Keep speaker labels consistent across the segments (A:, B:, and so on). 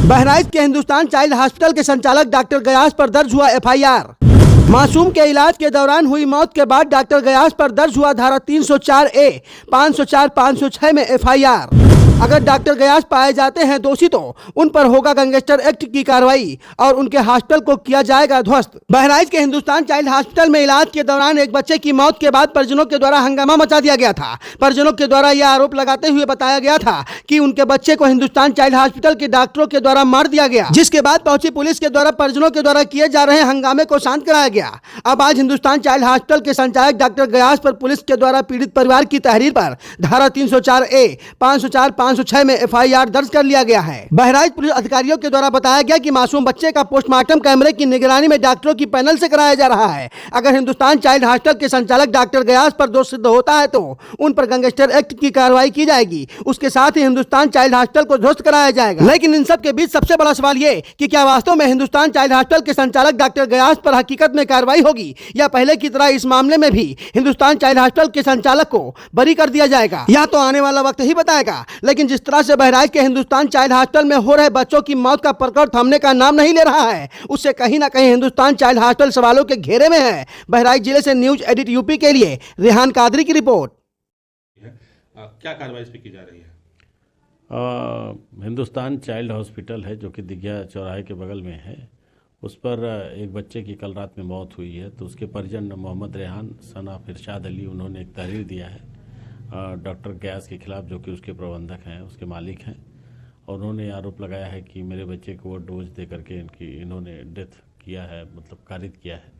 A: बहराइच के Hindustan child hospital के संचालक डॉक्टर गयास पर दर्ज हुआ एफआईआर। मासूम के इलाज के दौरान हुई मौत के बाद डॉक्टर गयास पर दर्ज हुआ धारा 304A, 504, 506 में एफआईआर। अगर डॉक्टर गयास पाए जाते हैं दोषी तो उन पर होगा गैंगस्टर एक्ट की कार्रवाई और उनके हॉस्पिटल को किया जाएगा ध्वस्त। बहराइच के हिंदुस्तान चाइल्ड हॉस्पिटल में इलाज के दौरान एक बच्चे की मौत के बाद परिजनों के द्वारा हंगामा मचा दिया गया था। परिजनों के द्वारा यह आरोप लगाते हुए बताया गया था कि उनके बच्चे को हिंदुस्तान चाइल्ड हॉस्पिटल के डॉक्टरों के द्वारा मार दिया गया, जिसके बाद पहुंची पुलिस के द्वारा परिजनों के द्वारा किए जा रहे हंगामे को शांत कराया गया। अब आज हिंदुस्तान चाइल्ड हॉस्पिटल के संचालक डॉक्टर गयास पर पुलिस के द्वारा पीड़ित परिवार की तहरीर पर धारा 304A, 504, 506 में एफआईआर दर्ज कर लिया गया है। बहराइच पुलिस अधिकारियों के द्वारा बताया गया कि मासूम बच्चे का पोस्टमार्टम कैमरे की निगरानी में डॉक्टरों की पैनल से कराया जा रहा है। अगर हिंदुस्तान चाइल्ड हॉस्पिटल के संचालक डॉक्टर गयास पर दोष सिद्ध होता है तो उन पर गैंगस्टर एक्ट की कार्रवाई की जाएगी। उसके साथ ही हिंदुस्तान चाइल्ड हॉस्पिटल को ध्वस्त कराया जाएगा। लेकिन इन सब के बीच सबसे बड़ा सवाल ये कि क्या वास्तव में हिंदुस्तान चाइल्ड हॉस्पिटल के संचालक डॉक्टर गयास पर हकीकत में कार्रवाई होगी या पहले की तरह इस मामले में भी हिंदुस्तान चाइल्ड हॉस्पिटल के संचालक को बरी कर दिया जाएगा। यह तो आने वाला वक्त ही बताएगा। लेकिन जिस तरह से बहराइच के हिंदुस्तान चाइल्ड हॉस्पिटल में हो रहे बच्चों की मौत का प्रकरण थमने का नाम नहीं ले रहा है, उससे कहीं ना कहीं हिंदुस्तान चाइल्ड हॉस्पिटल सवालों के घेरे में है। बहराइच जिले से न्यूज एडिट यूपी के लिए रेहान कादरी की रिपोर्ट।
B: क्या कार्रवाई इस पे की जा रही है?
C: हिंदुस्तान चाइल्ड हॉस्पिटल है जो कि दिघिया चौराहे के बगल में है। उस पर एक बच्चे की कल रात में मौत हुई है, तो उसके परिजन मोहम्मद रेहान सन ऑफ इरशाद अली उन्होंने एक तहरीर दिया है डॉक्टर गयास के खिलाफ, जो कि उसके प्रबंधक हैं, उसके मालिक हैं। और उन्होंने आरोप लगाया है कि मेरे बच्चे को वो डोज दे करके इन्होंने डेथ किया है, मतलब कारित किया है।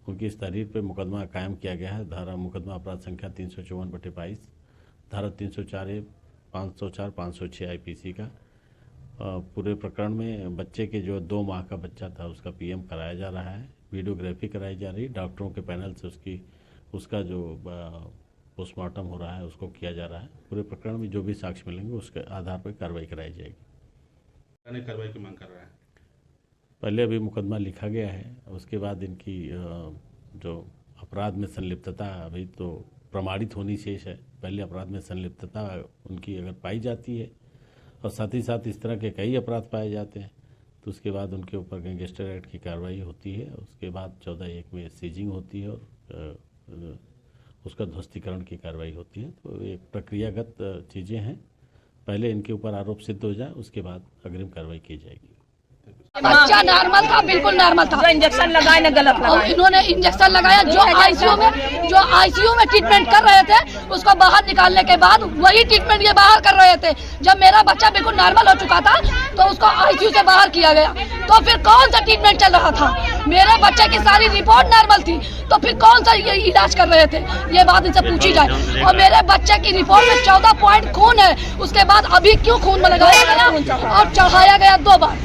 C: उनकी इस तहरीर पर मुकदमा कायम किया गया है। धारा मुकदमा अपराध संख्या 354/22, धारा 304A, 504, 506 आईपीसी का। पूरे प्रकरण में बच्चे के जो 2 माह का बच्चा था उसका पीएम कराया जा रहा है, वीडियोग्राफी कराई जा रही है, डॉक्टरों के पैनल से उसका जो पोस्टमार्टम हो रहा है उसको किया जा रहा है। पूरे प्रकरण में जो भी साक्ष्य मिलेंगे उसके आधार पर कार्रवाई कराई जाएगी।
B: कार्रवाई की मांग कर रहा है।
C: पहले अभी मुकदमा लिखा गया है, उसके बाद इनकी जो अपराध में संलिप्तता अभी तो प्रमाणित होनी शेष है। पहले अपराध में संलिप्तता उनकी अगर पाई जाती है और साथ ही साथ इस तरह के कई अपराध पाए जाते हैं तो उसके बाद उनके ऊपर गैंगस्टर एक्ट की कार्रवाई होती है। उसके बाद 14(1) में सीजिंग होती है और उसका ध्वस्तीकरण की कार्रवाई होती है। तो एक प्रक्रियागत चीज़ें हैं। पहले इनके ऊपर आरोप सिद्ध हो जाए, उसके बाद अग्रिम कार्रवाई की जाएगी।
D: बच्चा नॉर्मल था, बिल्कुल नॉर्मल था। इंजेक्शन लगाए ना गलत लगाए। इन्होंने इंजेक्शन लगाया। जो आईसीयू में ट्रीटमेंट कर रहे थे उसको बाहर निकालने के बाद वही ट्रीटमेंट ये बाहर कर रहे थे। जब मेरा बच्चा बिल्कुल नॉर्मल हो चुका था तो उसको आईसीयू से बाहर किया गया। तो फिर कौन सा ट्रीटमेंट चल रहा था? मेरे बच्चे की सारी रिपोर्ट नॉर्मल थी, तो फिर कौन सा ये इलाज कर रहे थे? ये बात इनसे पूछी जाए। और मेरे बच्चे की रिपोर्ट में 14 पॉइंट खून है, उसके बाद अभी क्यों खून लगाया गया और चढ़ाया गया 2 बार?